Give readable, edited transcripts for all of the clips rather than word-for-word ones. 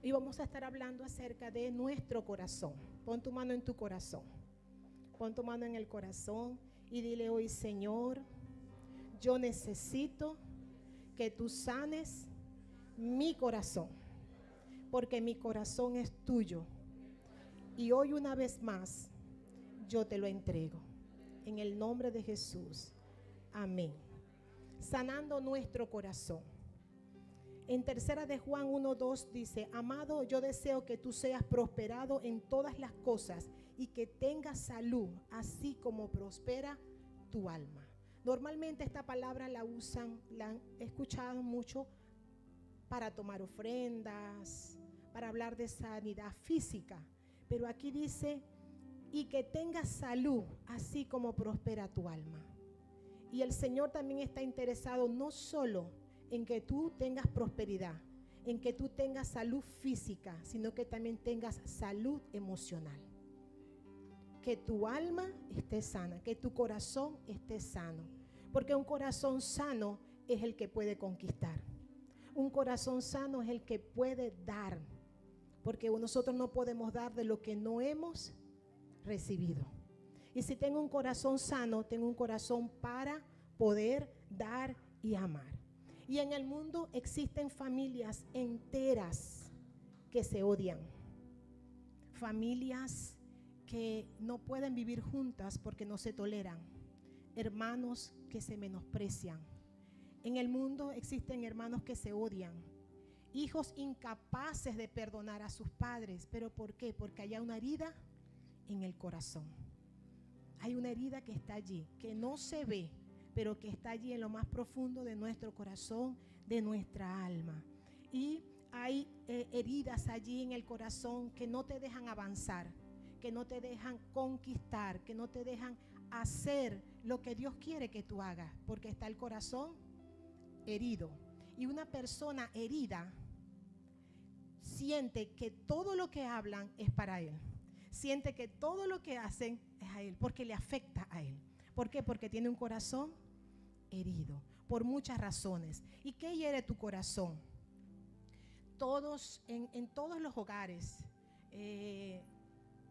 Y vamos a estar hablando acerca de nuestro corazón. Pon tu mano en tu corazón. Pon tu mano en el corazón y dile hoy: Señor, yo necesito que tú sanes mi corazón, porque mi corazón es tuyo. Y hoy una vez más yo te lo entrego. En el nombre de Jesús. Amén. Sanando nuestro corazón. En tercera de Juan 1:2 dice: amado, yo deseo que tú seas prosperado en todas las cosas y que tengas salud, así como prospera tu alma. Normalmente esta palabra la usan, la han escuchado mucho para tomar ofrendas, para hablar de sanidad física. Pero aquí dice: y que tengas salud, así como prospera tu alma. Y el Señor también está interesado no solo en que tú tengas prosperidad, en que tú tengas salud física, sino que también tengas salud emocional. Que tu alma esté sana, que tu corazón esté sano. Porque un corazón sano es el que puede conquistar. Un corazón sano es el que puede dar. Porque nosotros no podemos dar de lo que no hemos recibido. Y si tengo un corazón sano, tengo un corazón para poder dar y amar. Y en el mundo existen familias enteras que se odian, familias que no pueden vivir juntas porque no se toleran, hermanos que se menosprecian. En el mundo existen hermanos que se odian, hijos incapaces de perdonar a sus padres. ¿Pero por qué? Porque hay una herida en el corazón. Hay una herida que está allí, que no se ve, pero que está allí en lo más profundo de nuestro corazón, de nuestra alma. Y hay heridas allí en el corazón que no te dejan avanzar, que no te dejan conquistar, que no te dejan hacer lo que Dios quiere que tú hagas, porque está el corazón herido. Y una persona herida siente que todo lo que hablan es para él. Siente que todo lo que hacen es a él, porque le afecta a él. ¿Por qué? Porque tiene un corazón herido, por muchas razones. ¿Y qué hiere tu corazón? En todos los hogares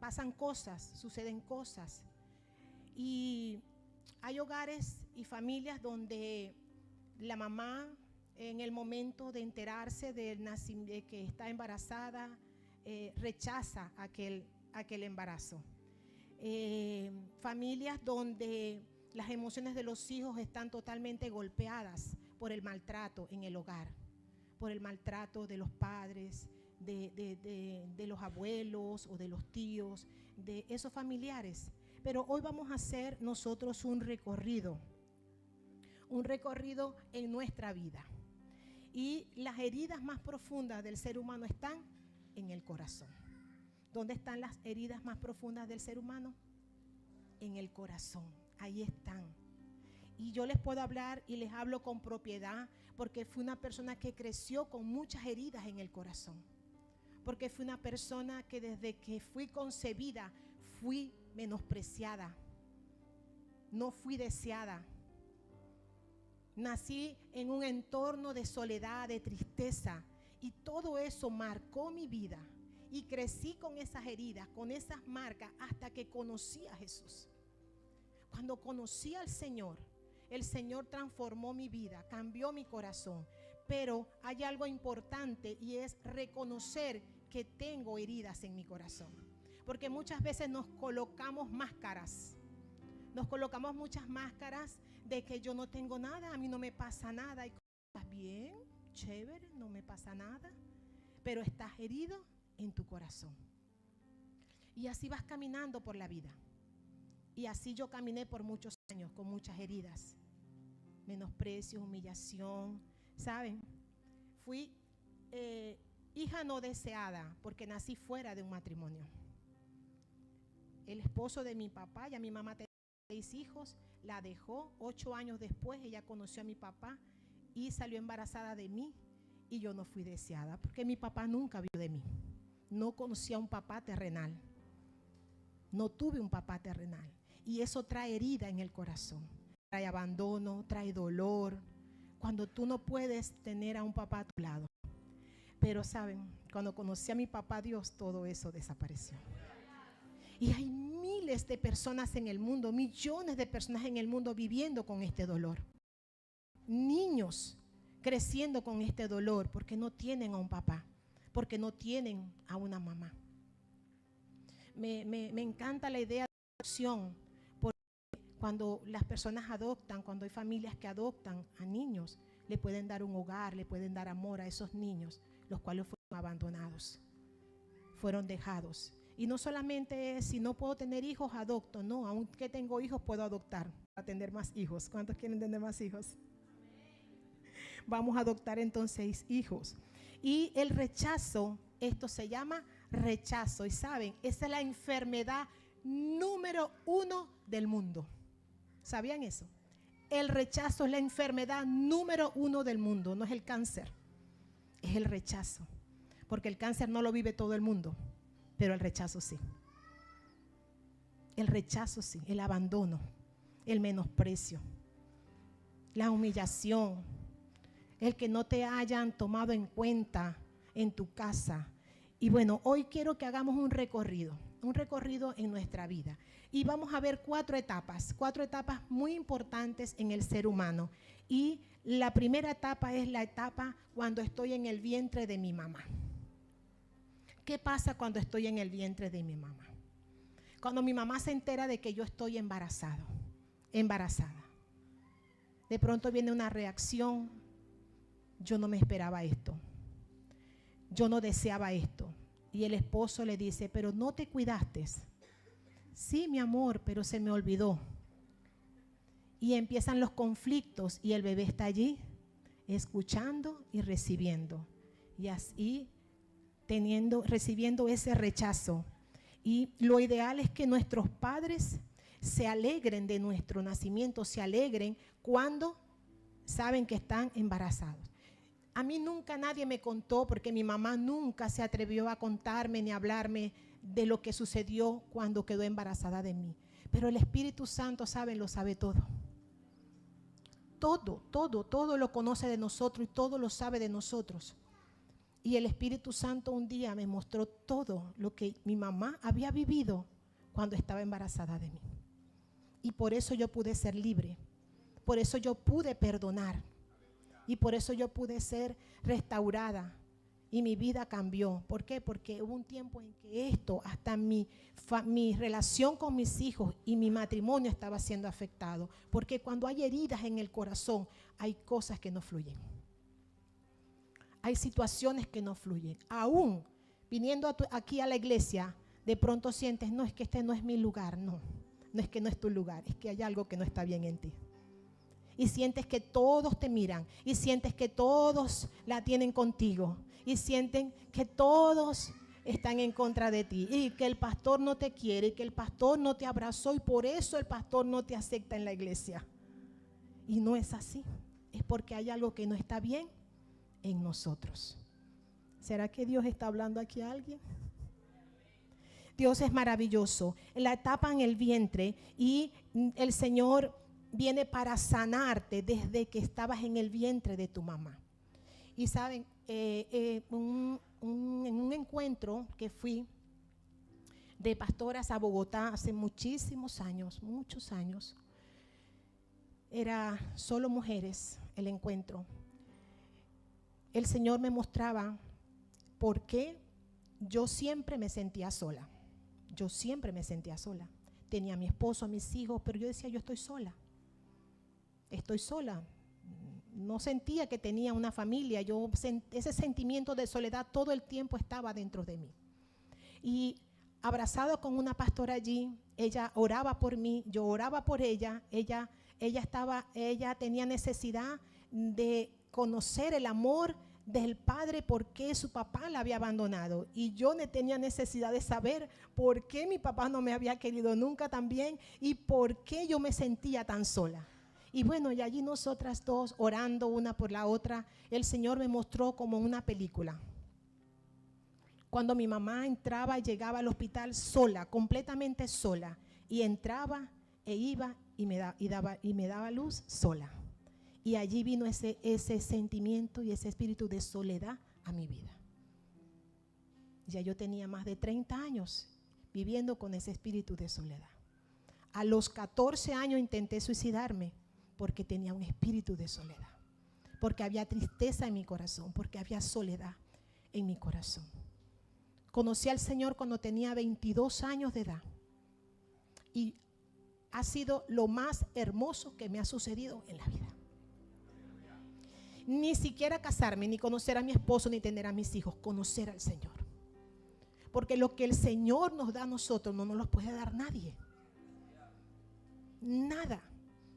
pasan cosas, suceden cosas. Y hay hogares y familias donde la mamá, en el momento de enterarse de que está embarazada, rechaza aquel embarazo. Familias donde las emociones de los hijos están totalmente golpeadas por el maltrato en el hogar, por el maltrato de los padres, de los abuelos o de los tíos, de esos familiares. Pero hoy vamos a hacer nosotros un recorrido en nuestra vida. Y las heridas más profundas del ser humano están en el corazón. ¿Dónde están las heridas más profundas del ser humano? En el corazón. Ahí están. Y yo les puedo hablar y les hablo con propiedad, porque fui una persona que creció con muchas heridas en el corazón. Porque fui una persona que desde que fui concebida fui menospreciada. No fui deseada. Nací en un entorno de soledad, de tristeza, y todo eso marcó mi vida. Y crecí con esas heridas, con esas marcas, hasta que conocí a Jesús. Cuando conocí al Señor, el Señor transformó mi vida, cambió mi corazón. Pero hay algo importante, y es reconocer que tengo heridas en mi corazón. Porque muchas veces nos colocamos máscaras. Nos colocamos muchas máscaras de que yo no tengo nada, a mí no me pasa nada. Y estás bien, chévere, no me pasa nada, pero estás herido en tu corazón. Y así vas caminando por la vida. Y así yo caminé por muchos años con muchas heridas, menosprecio, humillación. ¿Saben? Fui hija no deseada porque nací fuera de un matrimonio. El esposo de mi papá, ya mi mamá tenía 6 hijos, la dejó. 8 años después ella conoció a mi papá y salió embarazada de mí, y yo no fui deseada porque mi papá nunca vio de mí. No conocía a un papá terrenal. No tuve un papá terrenal, y eso trae herida en el corazón, trae abandono, trae dolor, cuando tú no puedes tener a un papá a tu lado. Pero saben, cuando conocí a mi papá Dios, todo eso desapareció. Y hay miles de personas en el mundo, millones de personas en el mundo viviendo con este dolor. Niños creciendo con este dolor porque no tienen a un papá, porque no tienen a una mamá. Me encanta la idea de adopción, porque cuando las personas adoptan, cuando hay familias que adoptan a niños, le pueden dar un hogar, le pueden dar amor a esos niños, los cuales fueron abandonados, fueron dejados. Y no solamente es, si no puedo tener hijos, adopto. No, aunque tengo hijos, puedo adoptar para tener más hijos. ¿Cuántos quieren tener más hijos? Vamos a adoptar entonces hijos. Y el rechazo, esto se llama rechazo. Y saben, esa es la enfermedad número 1 del mundo. ¿Sabían eso? El rechazo es la enfermedad número 1 del mundo. No es el cáncer, es el rechazo. Porque el cáncer no lo vive todo el mundo, pero el rechazo sí. El rechazo sí, el abandono, el menosprecio, la humillación, el que no te hayan tomado en cuenta en tu casa. Y bueno, hoy quiero que hagamos un recorrido en nuestra vida. Y vamos a ver 4 etapas muy importantes en el ser humano. Y la primera etapa es la etapa cuando estoy en el vientre de mi mamá. ¿Qué pasa cuando estoy en el vientre de mi mamá? Cuando mi mamá se entera de que yo estoy embarazada. De pronto viene una reacción. Yo no me esperaba esto. Yo no deseaba esto. Y el esposo le dice, pero no te cuidaste. Sí, mi amor, pero se me olvidó. Y empiezan los conflictos y el bebé está allí, escuchando y recibiendo. Y así recibiendo ese rechazo. Y lo ideal es que nuestros padres se alegren de nuestro nacimiento, se alegren cuando saben que están embarazados. A mí nunca nadie me contó, porque mi mamá nunca se atrevió a contarme ni a hablarme de lo que sucedió cuando quedó embarazada de mí. Pero el Espíritu Santo, ¿saben? Lo sabe todo. Todo lo conoce de nosotros y todo lo sabe de nosotros. Y el Espíritu Santo un día me mostró todo lo que mi mamá había vivido cuando estaba embarazada de mí. Y por eso yo pude ser libre. Por eso yo pude perdonar. Y por eso yo pude ser restaurada. Y mi vida cambió. ¿Por qué? Porque hubo un tiempo en que hasta mi relación con mis hijos y mi matrimonio estaba siendo afectado. Porque cuando hay heridas en el corazón, hay cosas que no fluyen. Hay situaciones que no fluyen. Aún viniendo aquí a la iglesia, de pronto sientes, no, es que este no es mi lugar. No es que no es tu lugar, es que hay algo que no está bien en ti. Y sientes que todos te miran, y sientes que todos la tienen contigo, y sienten que todos están en contra de ti, y que el pastor no te quiere, y que el pastor no te abrazó, y por eso el pastor no te acepta en la iglesia. Y no es así, es porque hay algo que no está bien en nosotros. ¿Será que Dios está hablando aquí a alguien? Dios es maravilloso. En la etapa en el vientre, y el Señor viene para sanarte desde que estabas en el vientre de tu mamá. Y saben, en un encuentro que fui de pastoras a Bogotá hace muchos años, era solo mujeres el encuentro. El Señor me mostraba por qué yo siempre me sentía sola. Tenía a mi esposo, a mis hijos, pero yo decía, yo estoy sola. No sentía que tenía una familia. Ese sentimiento de soledad todo el tiempo estaba dentro de mí. Y abrazado con una pastora allí, ella oraba por mí, yo oraba por ella. Ella tenía necesidad de conocer el amor del padre, por qué su papá la había abandonado, y yo tenía necesidad de saber por qué mi papá no me había querido nunca tan bien y por qué yo me sentía tan sola. Y bueno, y allí nosotras dos orando una por la otra, el Señor me mostró como una película. Cuando mi mamá entraba y llegaba al hospital sola, completamente sola, y entraba e iba y me daba luz sola. Y allí vino ese sentimiento y ese espíritu de soledad a mi vida. Ya yo tenía más de 30 años viviendo con ese espíritu de soledad. A los 14 años intenté suicidarme porque tenía un espíritu de soledad, porque había tristeza en mi corazón, porque había soledad en mi corazón. Conocí al Señor cuando tenía 22 años de edad y ha sido lo más hermoso que me ha sucedido en la vida. Ni siquiera casarme, ni conocer a mi esposo, ni tener a mis hijos, conocer al Señor. Porque lo que el Señor nos da a nosotros no nos lo puede dar nadie. Nada.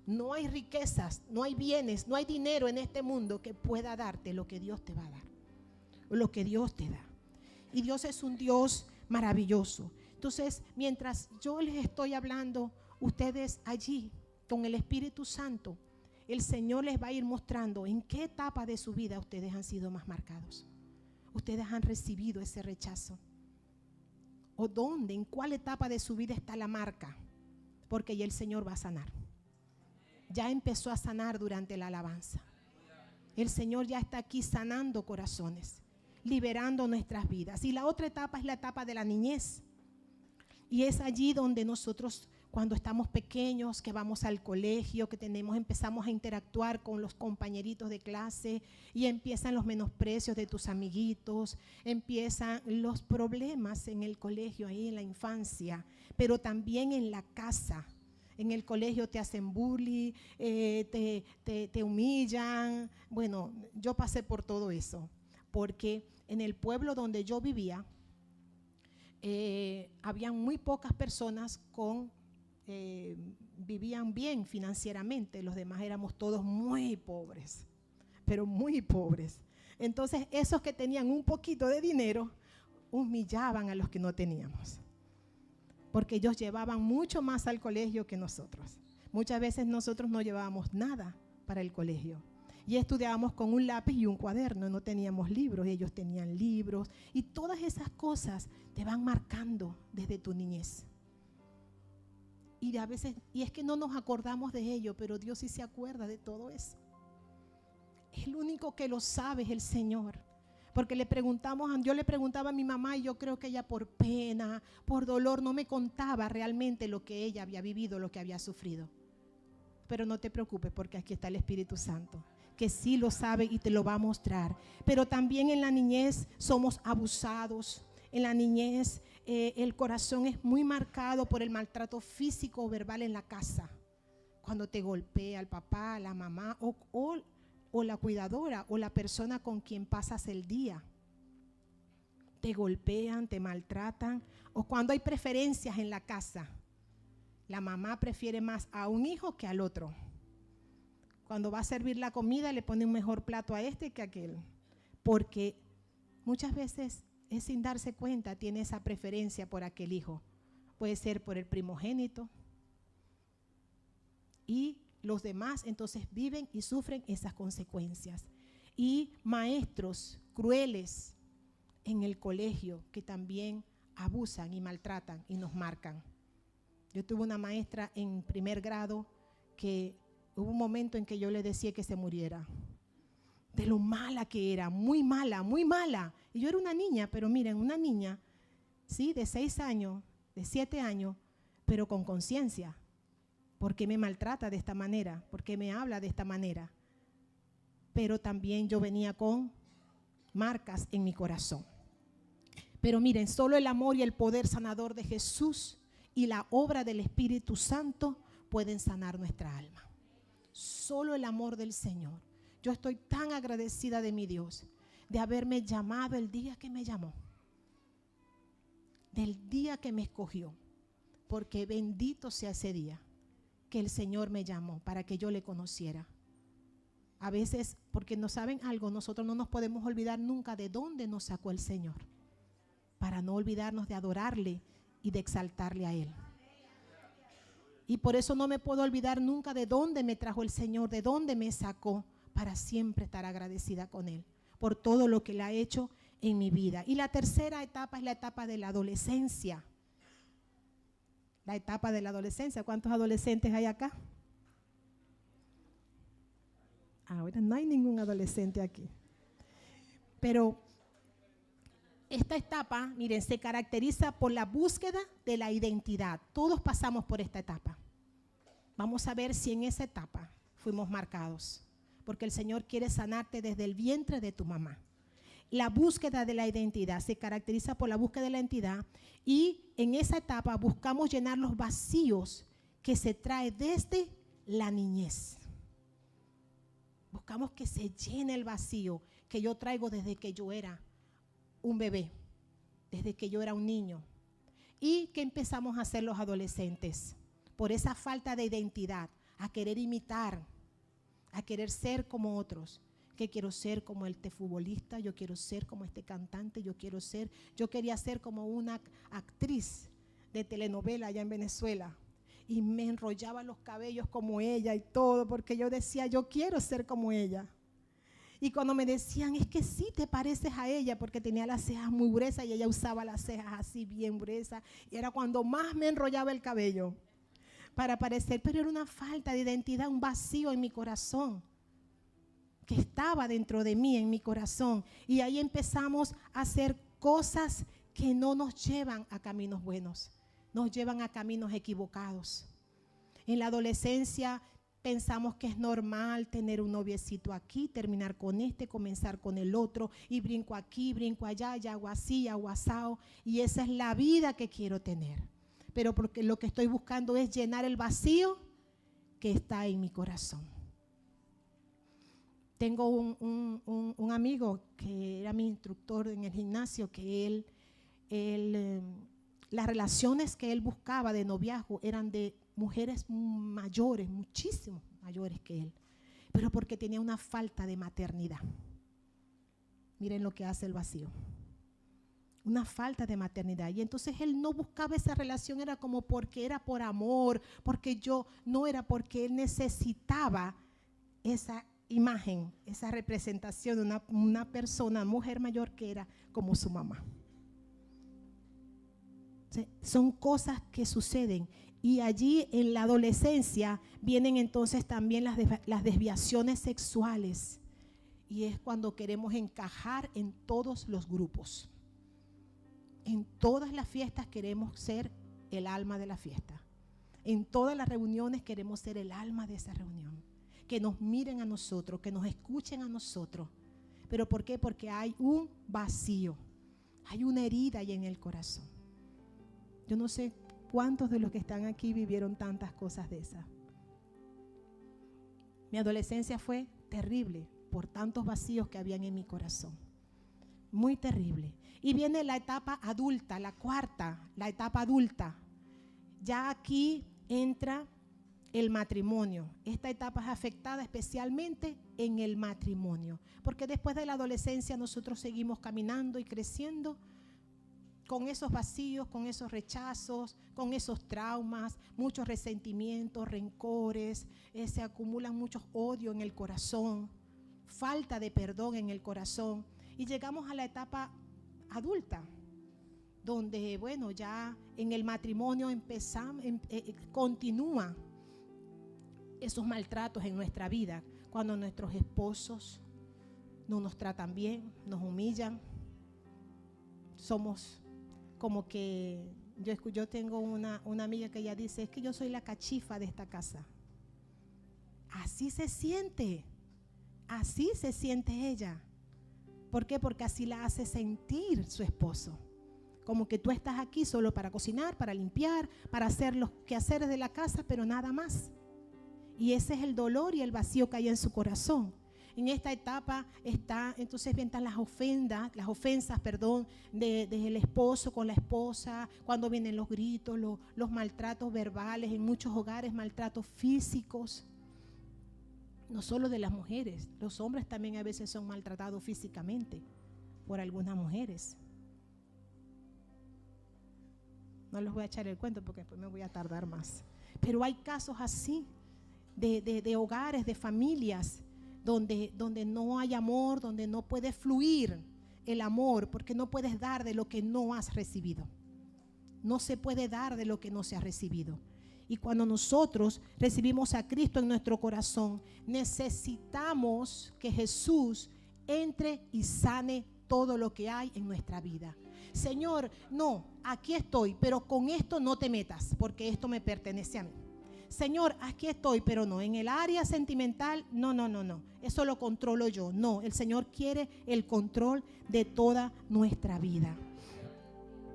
No hay riquezas, no hay bienes, no hay dinero en este mundo que pueda darte lo que Dios te va a dar, o lo que Dios te da. Y Dios es un Dios maravilloso. Entonces, mientras yo les estoy hablando, ustedes allí, con el Espíritu Santo, el Señor les va a ir mostrando en qué etapa de su vida ustedes han sido más marcados. Ustedes han recibido ese rechazo. ¿O dónde, en cuál etapa de su vida está la marca? Porque ya el Señor va a sanar. Ya empezó a sanar durante la alabanza. El Señor ya está aquí sanando corazones, liberando nuestras vidas. Y la otra etapa es la etapa de la niñez. Y es allí donde nosotros, cuando estamos pequeños, que vamos al colegio, que empezamos a interactuar con los compañeritos de clase y empiezan los menosprecios de tus amiguitos, empiezan los problemas en el colegio, ahí en la infancia, pero también en la casa. En el colegio te hacen bullying, te humillan. Bueno, yo pasé por todo eso, porque en el pueblo donde yo vivía, habían muy pocas personas vivían bien financieramente. Los demás éramos todos muy pobres, pero muy pobres. Entonces esos que tenían un poquito de dinero humillaban a los que no teníamos, porque ellos llevaban mucho más al colegio que nosotros. Muchas veces nosotros no llevábamos nada para el colegio y estudiábamos con un lápiz y un cuaderno, no teníamos libros, ellos tenían libros, y todas esas cosas te van marcando desde tu niñez. Y a veces, y es que no nos acordamos de ello, pero Dios sí se acuerda de todo eso. El único que lo sabe es el Señor. Porque yo le preguntaba a mi mamá, y yo creo que ella por pena, por dolor, no me contaba realmente lo que ella había vivido, lo que había sufrido. Pero no te preocupes, porque aquí está el Espíritu Santo, que sí lo sabe y te lo va a mostrar. Pero también en la niñez somos abusados. En la niñez el corazón es muy marcado por el maltrato físico o verbal en la casa. Cuando te golpea el papá, la mamá o la cuidadora o la persona con quien pasas el día. Te golpean, te maltratan. O cuando hay preferencias en la casa. La mamá prefiere más a un hijo que al otro. Cuando va a servir la comida le pone un mejor plato a este que a aquel. Porque muchas veces es sin darse cuenta, tiene esa preferencia por aquel hijo. Puede ser por el primogénito. Y los demás entonces viven y sufren esas consecuencias. Y maestros crueles en el colegio que también abusan y maltratan y nos marcan. Yo tuve una maestra en primer grado que hubo un momento en que yo le decía que se muriera, de lo mala que era, muy mala, muy mala. Y yo era una niña, pero miren, una niña, sí, de 6 años, de 7 años, pero con conciencia. ¿Por qué me maltrata de esta manera? ¿Por qué me habla de esta manera? Pero también yo venía con marcas en mi corazón. Pero miren, solo el amor y el poder sanador de Jesús y la obra del Espíritu Santo pueden sanar nuestra alma. Solo el amor del Señor. Yo estoy tan agradecida de mi Dios, de haberme llamado el día que me llamó, del día que me escogió, porque bendito sea ese día que el Señor me llamó para que yo le conociera. A veces, porque no saben algo, nosotros no nos podemos olvidar nunca de dónde nos sacó el Señor, para no olvidarnos de adorarle y de exaltarle a Él. Y por eso no me puedo olvidar nunca de dónde me trajo el Señor, de dónde me sacó, para siempre estar agradecida con Él por todo lo que Él ha hecho en mi vida. Y la tercera etapa es la etapa de la adolescencia. La etapa de la adolescencia. ¿Cuántos adolescentes hay acá? Ahora no hay ningún adolescente aquí. Pero esta etapa, miren, se caracteriza por la búsqueda de la identidad. Todos pasamos por esta etapa. Vamos a ver si en esa etapa fuimos marcados, porque el Señor quiere sanarte desde el vientre de tu mamá. La búsqueda de la identidad se caracteriza por la búsqueda de la identidad, y en esa etapa buscamos llenar los vacíos que se trae desde la niñez. Buscamos que se llene el vacío que yo traigo desde que yo era un bebé, desde que yo era un niño. ¿Y qué empezamos a hacer los adolescentes? Por esa falta de identidad, a querer imitar, a querer ser como otros. Que quiero ser como este futbolista, yo quiero ser como este cantante, yo quería ser como una actriz de telenovela allá en Venezuela. Y me enrollaba los cabellos como ella y todo, porque yo decía, yo quiero ser como ella. Y cuando me decían, es que sí te pareces a ella, porque tenía las cejas muy gruesas y ella usaba las cejas así bien gruesas, y era cuando más me enrollaba el cabello para parecer, pero era una falta de identidad, un vacío en mi corazón que estaba dentro de mí, en mi corazón. Y ahí empezamos a hacer cosas que no nos llevan a caminos buenos, nos llevan a caminos equivocados. En la adolescencia pensamos que es normal tener un noviecito aquí, terminar con este, comenzar con el otro, y brinco aquí, brinco allá, y hago así, hago asao, y esa es la vida que quiero tener. Pero porque lo que estoy buscando es llenar el vacío que está en mi corazón. Tengo un amigo que era mi instructor en el gimnasio, que las relaciones que él buscaba de noviazgo eran de mujeres mayores, muchísimo mayores que él, pero porque tenía una falta de maternidad. Miren lo que hace el vacío. Una falta de maternidad. Y entonces él no buscaba esa relación, era como porque era por amor, porque yo no era porque él necesitaba esa imagen, esa representación de una persona, mujer mayor que era como su mamá. ¿Sí? Son cosas que suceden. Y allí en la adolescencia vienen entonces también las desviaciones sexuales. Y es cuando queremos encajar en todos los grupos. En todas las fiestas queremos ser el alma de la fiesta. En todas las reuniones queremos ser el alma de esa reunión. Que nos miren a nosotros, que nos escuchen a nosotros. ¿Pero por qué? Porque hay un vacío. Hay una herida ahí en el corazón. Yo no sé cuántos de los que están aquí vivieron tantas cosas de esas. Mi adolescencia fue terrible por tantos vacíos que habían en mi corazón. Muy terrible. Y viene la etapa adulta, la cuarta, la etapa adulta. Ya aquí entra el matrimonio. Esta etapa es afectada especialmente en el matrimonio, porque después de la adolescencia nosotros seguimos caminando y creciendo con esos vacíos, con esos rechazos, con esos traumas, muchos resentimientos, rencores, se acumulan muchos odios en el corazón, falta de perdón en el corazón, y llegamos a la etapa adulta, donde bueno, ya en el matrimonio continúa esos maltratos en nuestra vida, cuando nuestros esposos no nos tratan bien, nos humillan. Somos como que, yo tengo una amiga que ella dice, es que yo soy la cachifa de esta casa. Así se siente ella. ¿Por qué? Porque así la hace sentir su esposo. Como que tú estás aquí solo para cocinar, para limpiar, para hacer los quehaceres de la casa, pero nada más. Y ese es el dolor y el vacío que hay en su corazón. En esta etapa entonces vienen las ofensas del esposo con la esposa, cuando vienen los gritos, los maltratos verbales, en muchos hogares maltratos físicos. No solo de las mujeres, los hombres también a veces son maltratados físicamente por algunas mujeres. No les voy a echar el cuento porque después me voy a tardar más. Pero hay casos así de hogares, de familias, donde no hay amor, donde no puede fluir el amor, porque no puedes dar de lo que no has recibido. No se puede dar de lo que no se ha recibido. Y cuando nosotros recibimos a Cristo en nuestro corazón, necesitamos que Jesús entre y sane todo lo que hay en nuestra vida. Señor, no, aquí estoy, pero con esto no te metas, porque esto me pertenece a mí. Señor, aquí estoy, pero no, en el área sentimental, no. Eso lo controlo yo. No, el Señor quiere el control de toda nuestra vida,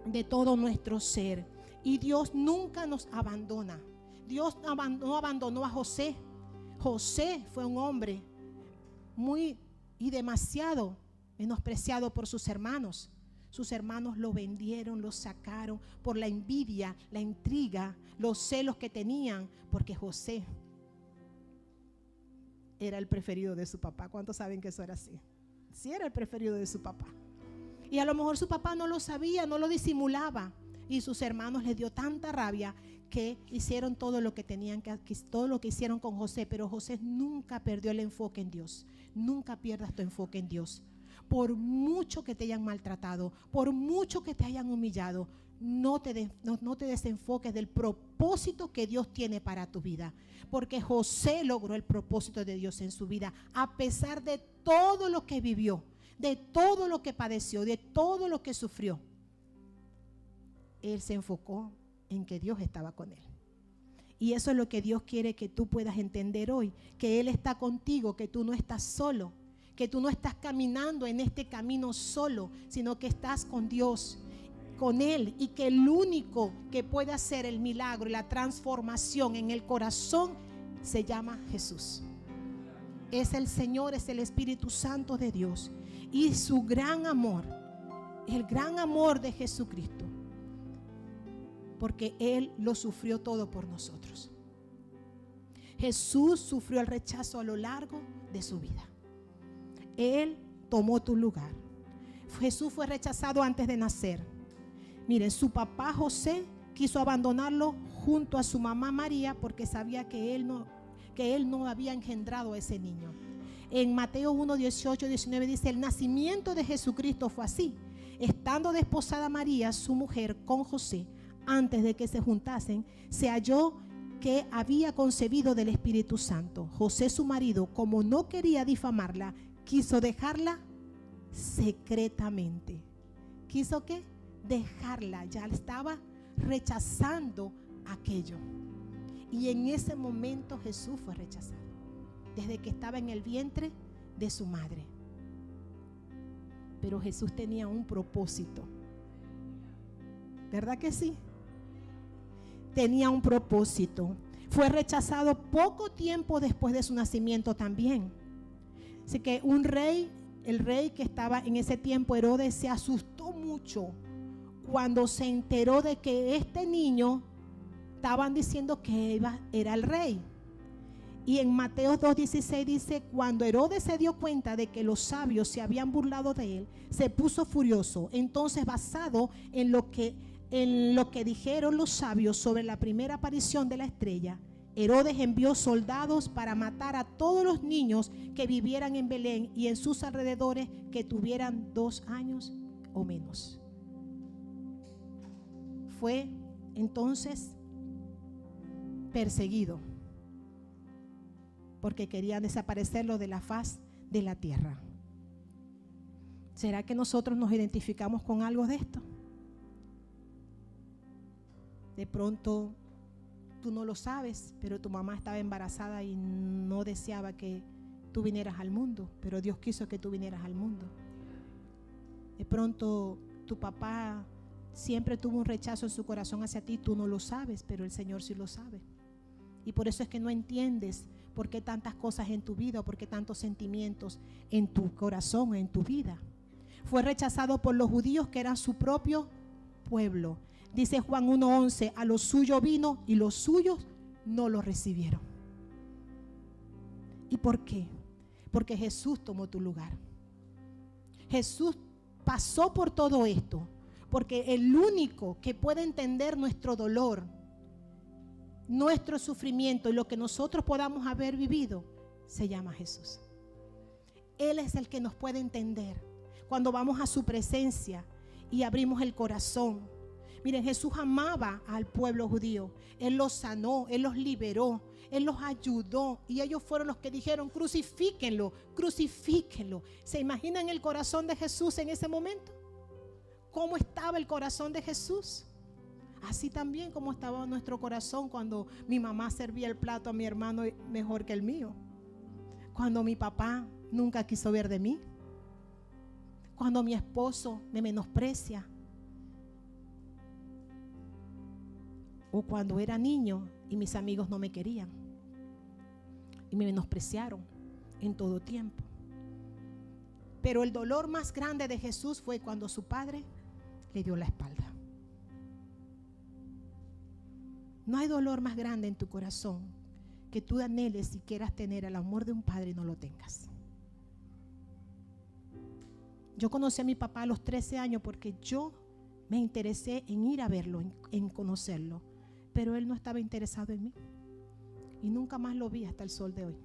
de todo nuestro ser. Y Dios nunca nos abandona. Dios no abandonó a José. José fue un hombre muy y demasiado menospreciado por sus hermanos. Sus hermanos lo vendieron, lo sacaron por la envidia, la intriga, los celos que tenían, porque José era el preferido de su papá. ¿Cuántos saben que eso era así? Sí, era el preferido de su papá. Y a lo mejor su papá no lo sabía, no lo disimulaba. Y sus hermanos les dio tanta rabia que hicieron todo lo que tenían que, todo lo que hicieron con José. Pero José nunca perdió el enfoque en Dios. Nunca pierdas tu enfoque en Dios. Por mucho que te hayan maltratado, por mucho que te hayan humillado, no te desenfoques del propósito que Dios tiene para tu vida. Porque José logró el propósito de Dios en su vida, a pesar de todo lo que vivió, de todo lo que padeció, de todo lo que sufrió. Él se enfocó en que Dios estaba con él. Y eso es lo que Dios quiere que tú puedas entender hoy, que Él está contigo, que tú no estás solo, que tú no estás caminando en este camino solo, sino que estás con Dios, con Él, y que el único que puede hacer el milagro y la transformación en el corazón se llama Jesús. Es el Señor, es el Espíritu Santo de Dios, y su gran amor, el gran amor de Jesucristo, porque Él lo sufrió todo por nosotros. Jesús sufrió el rechazo a lo largo de su vida. Él tomó tu lugar. Jesús fue rechazado antes de nacer. Miren, su papá José quiso abandonarlo junto a su mamá María porque sabía que él no había engendrado a ese niño. En Mateo 1, 18, 19 dice: el nacimiento de Jesucristo fue así. Estando desposada María, su mujer, con José, antes de que se juntasen, se halló que había concebido del Espíritu Santo. José, su marido, como no quería difamarla, quiso dejarla secretamente. ¿Quiso qué? Dejarla. Ya estaba rechazando aquello. Y en ese momento Jesús fue rechazado, desde que estaba en el vientre de su madre. Pero Jesús tenía un propósito. ¿Verdad que sí? Tenía un propósito. Fue rechazado poco tiempo después de su nacimiento también. Así que el rey que estaba en ese tiempo, Herodes, se asustó mucho cuando se enteró de que este niño, estaban diciendo que era el rey. Y en Mateo 2:16 dice: cuando Herodes se dio cuenta de que los sabios se habían burlado de él, se puso furioso. Entonces, basado en lo que dijeron los sabios sobre la primera aparición de la estrella, Herodes envió soldados para matar a todos los niños que vivieran en Belén y en sus alrededores que tuvieran 2 años o menos. Fue entonces perseguido porque querían desaparecerlo de la faz de la tierra. ¿Será que nosotros nos identificamos con algo de esto? De pronto tú no lo sabes, pero tu mamá estaba embarazada y no deseaba que tú vinieras al mundo, pero Dios quiso que tú vinieras al mundo. De pronto tu papá siempre tuvo un rechazo en su corazón hacia ti, tú no lo sabes, pero el Señor sí lo sabe. Y por eso es que no entiendes por qué tantas cosas en tu vida o por qué tantos sentimientos en tu corazón, en tu vida. Fue rechazado por los judíos, que eran su propio pueblo. Dice Juan 1:11: a los suyos vino y los suyos no lo recibieron. ¿Y por qué? Porque Jesús tomó tu lugar. Jesús pasó por todo esto, porque el único que puede entender nuestro dolor, nuestro sufrimiento y lo que nosotros podamos haber vivido, se llama Jesús. Él es el que nos puede entender cuando vamos a su presencia y abrimos el corazón. Miren, Jesús amaba al pueblo judío. Él los sanó, Él los liberó, Él los ayudó. Y ellos fueron los que dijeron: crucifíquenlo, crucifíquenlo. ¿Se imaginan el corazón de Jesús en ese momento? cómo estaba el corazón de Jesús. Así también como estaba nuestro corazón cuando mi mamá servía el plato a mi hermano mejor que el mío. Cuando mi papá nunca quiso ver de mí. Cuando mi esposo me menosprecia. O cuando era niño y mis amigos no me querían. Y me menospreciaron en todo tiempo. Pero el dolor más grande de Jesús fue cuando su padre le dio la espalda. No hay dolor más grande en tu corazón que tú anheles y quieras tener el amor de un padre y no lo tengas. Yo conocí a mi papá a los 13 años porque yo me interesé en ir a verlo, en conocerlo. Pero él no estaba interesado en mí. Y nunca más lo vi hasta el sol de hoy.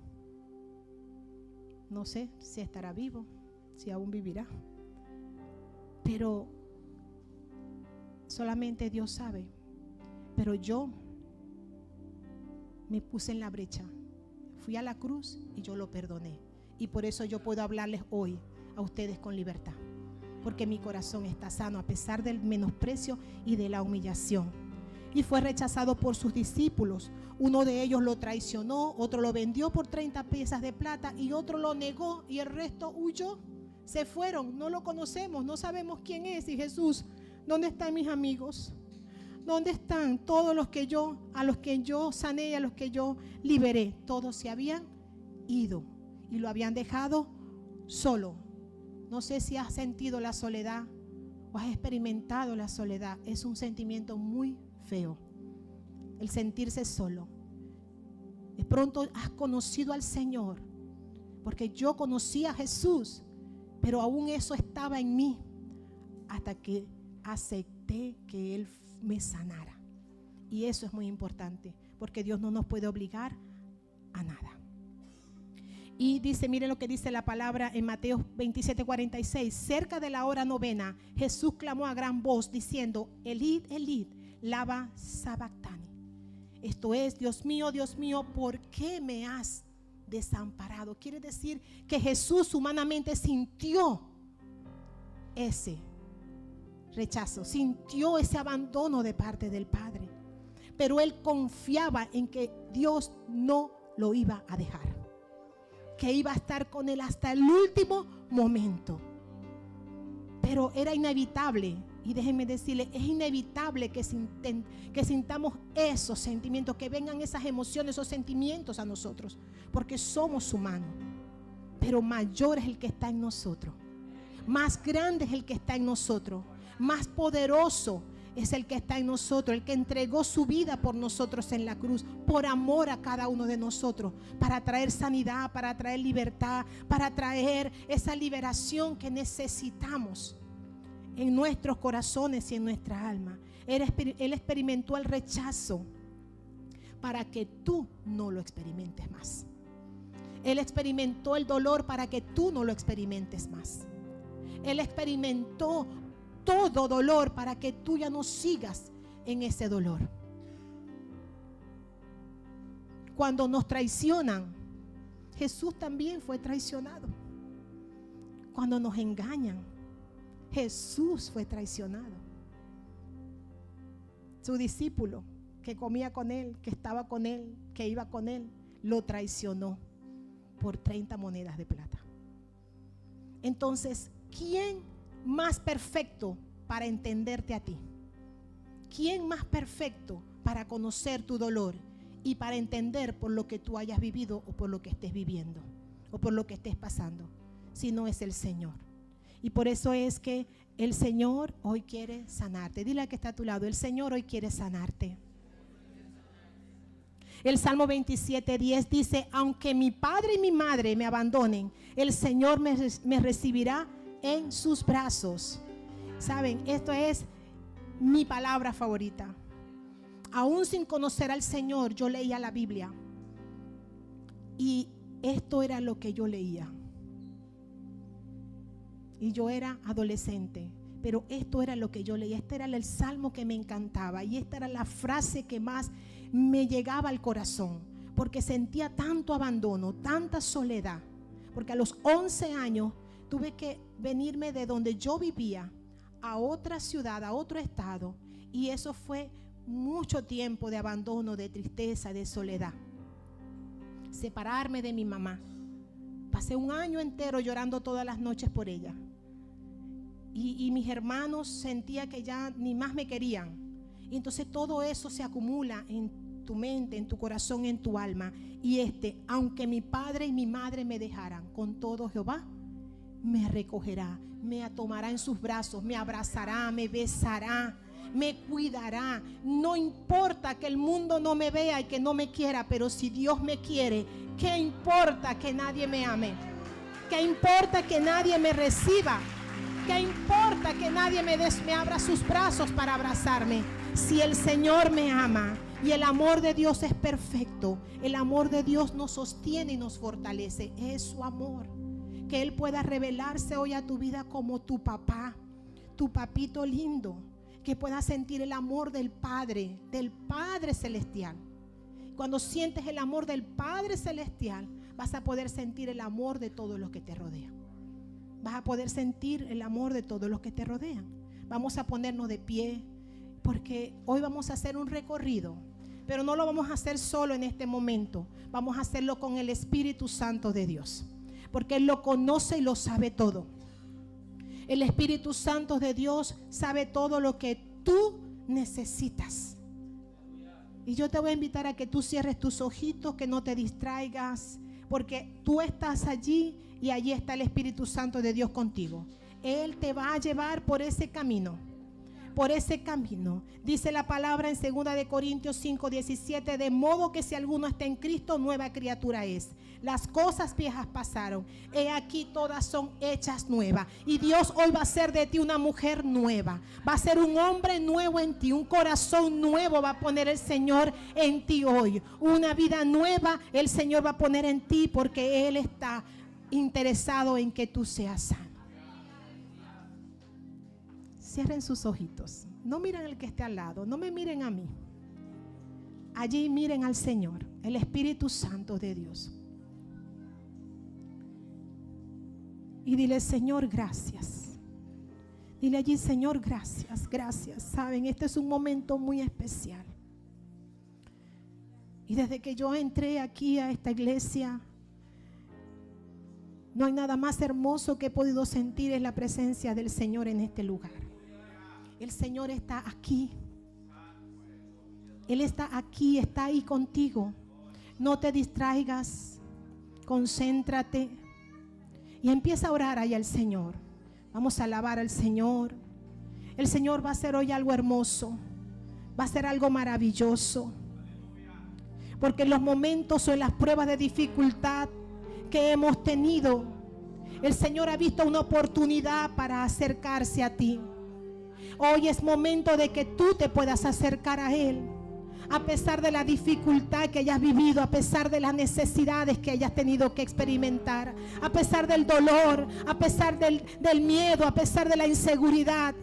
No sé si estará vivo, si aún vivirá. Pero solamente Dios sabe. Pero yo me puse en la brecha. Fui a la cruz y yo lo perdoné. Y por eso yo puedo hablarles hoy a ustedes con libertad. Porque mi corazón está sano a pesar del menosprecio y de la humillación. Y fue rechazado por sus discípulos. Uno de ellos lo traicionó, otro lo vendió por 30 piezas de plata y otro lo negó y el resto huyó. Se fueron, no lo conocemos, no sabemos quién es. Y Jesús, ¿dónde están mis amigos? ¿Dónde están todos los que a los que yo sané y a los que yo liberé? Todos se habían ido y lo habían dejado solo. No sé si has sentido la soledad o has experimentado la soledad. Es un sentimiento muy feo, el sentirse solo. De pronto has conocido al Señor, porque yo conocí a Jesús, pero aún eso estaba en mí hasta que acepté que Él me sanara. Y eso es muy importante, porque Dios no nos puede obligar a nada. Y dice, miren lo que dice la palabra en Mateo 27:46. Cerca de la hora novena, Jesús clamó a gran voz diciendo: Elid, Elid, lama sabactani. Esto es, Dios mío, ¿por qué me has desamparado? Quiere decir que Jesús humanamente sintió ese rechazo, sintió ese abandono de parte del Padre, pero él confiaba en que Dios no lo iba a dejar, que iba a estar con él hasta el último momento. Pero era inevitable, y déjenme decirle, es inevitable que sintamos esos sentimientos, que vengan esas emociones, esos sentimientos a nosotros, porque somos humanos. Pero mayor es el que está en nosotros, más grande es el que está en nosotros, más poderoso es el que está en nosotros, el que entregó su vida por nosotros en la cruz, por amor a cada uno de nosotros, para traer sanidad, para traer libertad, para traer esa liberación que necesitamos en nuestros corazones y en nuestra alma. Él experimentó el rechazo para que tú no lo experimentes más. Él experimentó el dolor para que tú no lo experimentes más. Él experimentó todo dolor para que tú ya no sigas en ese dolor. Cuando nos traicionan, Jesús también fue traicionado. Cuando nos engañan, Jesús fue traicionado. Su discípulo que comía con él, que estaba con él, que iba con él, lo traicionó por 30 monedas de plata. Entonces, ¿quién más perfecto para entenderte a ti? ¿Quién más perfecto para conocer tu dolor y para entender por lo que tú hayas vivido o por lo que estés viviendo o por lo que estés pasando? Si no es el Señor. Y por eso es que el Señor hoy quiere sanarte. Dile al que está a tu lado, el Señor hoy quiere sanarte. El Salmo 27:10 dice: aunque mi padre y mi madre me abandonen, el Señor me recibirá en sus brazos. Saben, esto es mi palabra favorita. Aún sin conocer al Señor, yo leía la Biblia y esto era lo que yo leía. Y yo era adolescente, pero esto era lo que yo leía. Este era el salmo que me encantaba y esta era la frase que más me llegaba al corazón, porque sentía tanto abandono, tanta soledad. Porque a los 11 años tuve que venirme de donde yo vivía a otra ciudad, a otro estado. Y eso fue mucho tiempo de abandono, de tristeza, de soledad. Separarme de mi mamá. Pasé un año entero llorando todas las noches por ella. Y mis hermanos sentía que ya ni más me querían. Y entonces todo eso se acumula en tu mente, en tu corazón, en tu alma. Y aunque mi padre y mi madre me dejaran, con todo Jehová me recogerá, me tomará en sus brazos, me abrazará, me besará, me cuidará. No importa que el mundo no me vea y que no me quiera, pero si Dios me quiere, ¿qué importa que nadie me ame? ¿Qué importa que nadie me reciba? ¿Qué importa que nadie me abra sus brazos para abrazarme? Si el Señor me ama, y el amor de Dios es perfecto, el amor de Dios nos sostiene y nos fortalece. Es su amor. Que Él pueda revelarse hoy a tu vida como tu papá, tu papito lindo. Que puedas sentir el amor del Padre Celestial. Cuando sientes el amor del Padre Celestial, vas a poder sentir el amor de todos los que te rodean. Vas a poder sentir el amor de todos los que te rodean. Vamos a ponernos de pie, porque hoy vamos a hacer un recorrido, pero no lo vamos a hacer solo en este momento. Vamos a hacerlo con el Espíritu Santo de Dios, porque Él lo conoce y lo sabe todo. El Espíritu Santo de Dios sabe todo lo que tú necesitas. Y yo te voy a invitar a que tú cierres tus ojitos, que no te distraigas, porque tú estás allí y allí está el Espíritu Santo de Dios contigo. Él te va a llevar por ese camino. Por ese camino. Dice la palabra en 2 de Corintios 5:17, de modo que si alguno está en Cristo, nueva criatura es. Las cosas viejas pasaron, he aquí todas son hechas nuevas. Y Dios hoy va a hacer de ti una mujer nueva, va a ser un hombre nuevo en ti, un corazón nuevo va a poner el Señor en ti hoy. Una vida nueva el Señor va a poner en ti, porque Él está interesado en que tú seas sano. Cierren sus ojitos. No miren al que esté al lado. No me miren a mí. Allí miren al Señor, el Espíritu Santo de Dios. Y dile: Señor, gracias. Dile allí: Señor, gracias, gracias. Saben, este es un momento muy especial. Y desde que yo entré aquí a esta iglesia, no hay nada más hermoso que he podido sentir, es la presencia del Señor en este lugar. El Señor está aquí. Él está aquí, está ahí contigo. No te distraigas, concéntrate y empieza a orar ahí al Señor. Vamos a alabar al Señor. El Señor va a hacer hoy algo hermoso, va a hacer algo maravilloso, porque en los momentos o en las pruebas de dificultad que hemos tenido, el Señor ha visto una oportunidad para acercarse a ti. Hoy es momento de que tú te puedas acercar a Él, a pesar de la dificultad que hayas vivido, a pesar de las necesidades que hayas tenido que experimentar, a pesar del dolor, a pesar del miedo, a pesar de la inseguridad,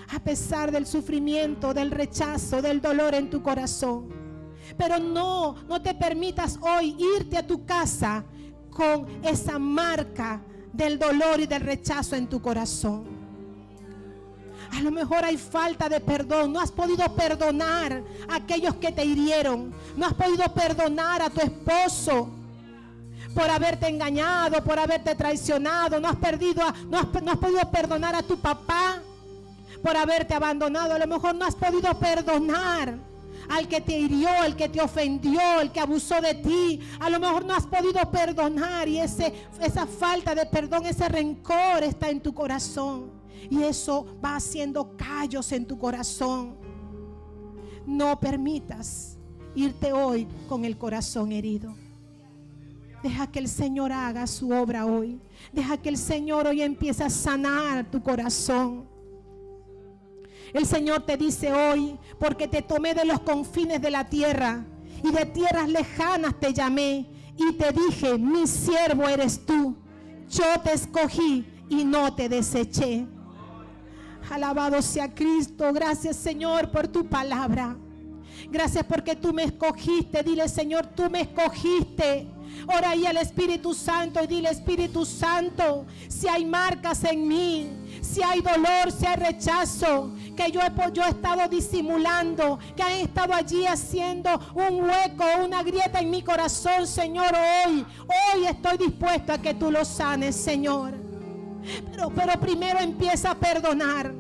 a pesar del sufrimiento, del rechazo, del dolor en tu corazón. Pero no te permitas hoy irte a tu casa con esa marca del dolor y del rechazo en tu corazón. A lo mejor hay falta de perdón. No has podido perdonar a aquellos que te hirieron. No has podido perdonar a tu esposo por haberte engañado, por haberte traicionado. No has podido perdonar a tu papá por haberte abandonado. A lo mejor no has podido perdonar al que te hirió, al que te ofendió, el que abusó de ti. A lo mejor no has podido perdonar, y esa falta de perdón, ese rencor está en tu corazón. Y eso va haciendo callos en tu corazón. No permitas irte hoy con el corazón herido. Deja que el Señor haga su obra hoy. Deja que el Señor hoy empiece a sanar tu corazón. El Señor te dice hoy: porque te tomé de los confines de la tierra y de tierras lejanas te llamé y te dije: mi siervo eres tú. Yo te escogí y no te deseché. Alabado sea Cristo. Gracias, Señor, por tu palabra. Gracias porque tú me escogiste. Dile, Señor, tú me escogiste. Ora ahí al Espíritu Santo y dile, Espíritu Santo, si hay marcas en mí, si hay dolor, si hay rechazo, que yo he estado disimulando, que han estado allí haciendo un hueco, una grieta en mi corazón, Señor, hoy estoy dispuesto a que tú lo sanes, Señor. Pero primero empieza a perdonar.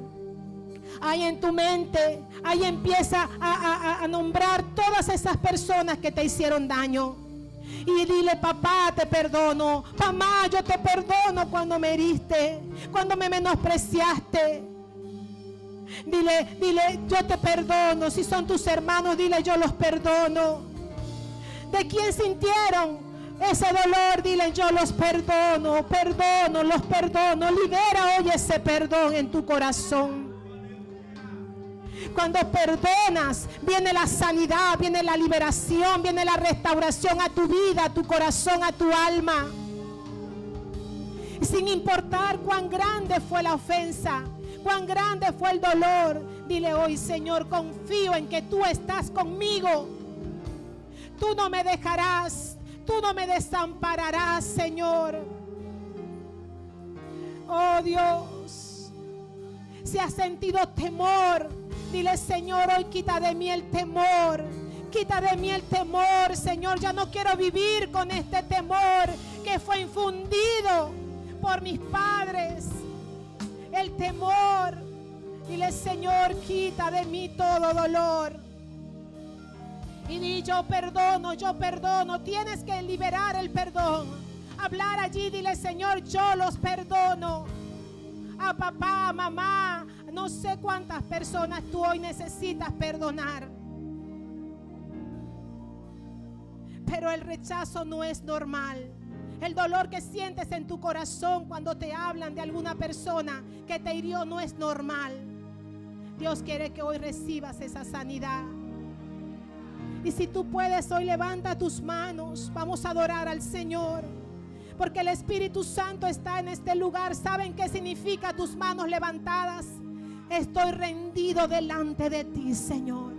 Ahí en tu mente, ahí empieza a nombrar todas esas personas que te hicieron daño. Y dile, papá, te perdono. Mamá, yo te perdono cuando me heriste, cuando me menospreciaste. Dile, yo te perdono. Si son tus hermanos, dile, yo los perdono. ¿De quién sintieron ese dolor? Dile, yo los perdono, los perdono. Libera hoy ese perdón en tu corazón. Cuando perdonas, viene la sanidad, viene la liberación, viene la restauración a tu vida, a tu corazón, a tu alma. Y sin importar cuán grande fue la ofensa, cuán grande fue el dolor, dile hoy, Señor, confío en que tú estás conmigo. Tú no me dejarás, tú no me desampararás, Señor. Oh Dios, si has sentido temor, dile, Señor, hoy quita de mí el temor. Quita de mí el temor, Señor. Ya no quiero vivir con este temor que fue infundido por mis padres. El temor. Dile, Señor, quita de mí todo dolor. Y di, yo perdono, yo perdono. Tienes que liberar el perdón. Hablar allí, dile, Señor, yo los perdono. A papá, a mamá, no sé cuántas personas tú hoy necesitas perdonar. Pero el rechazo no es normal. El dolor que sientes en tu corazón cuando te hablan de alguna persona que te hirió no es normal. Dios quiere que hoy recibas esa sanidad. Y si tú puedes, hoy levanta tus manos. Vamos a adorar al Señor. Porque el Espíritu Santo está en este lugar. ¿Saben qué significa tus manos levantadas? Estoy rendido delante de ti, Señor.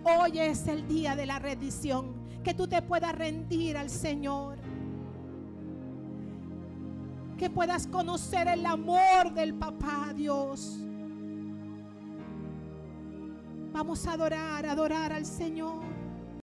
Hoy es el día de la rendición. Que tú te puedas rendir al Señor. Que puedas conocer el amor del Papá Dios. Vamos a adorar al Señor.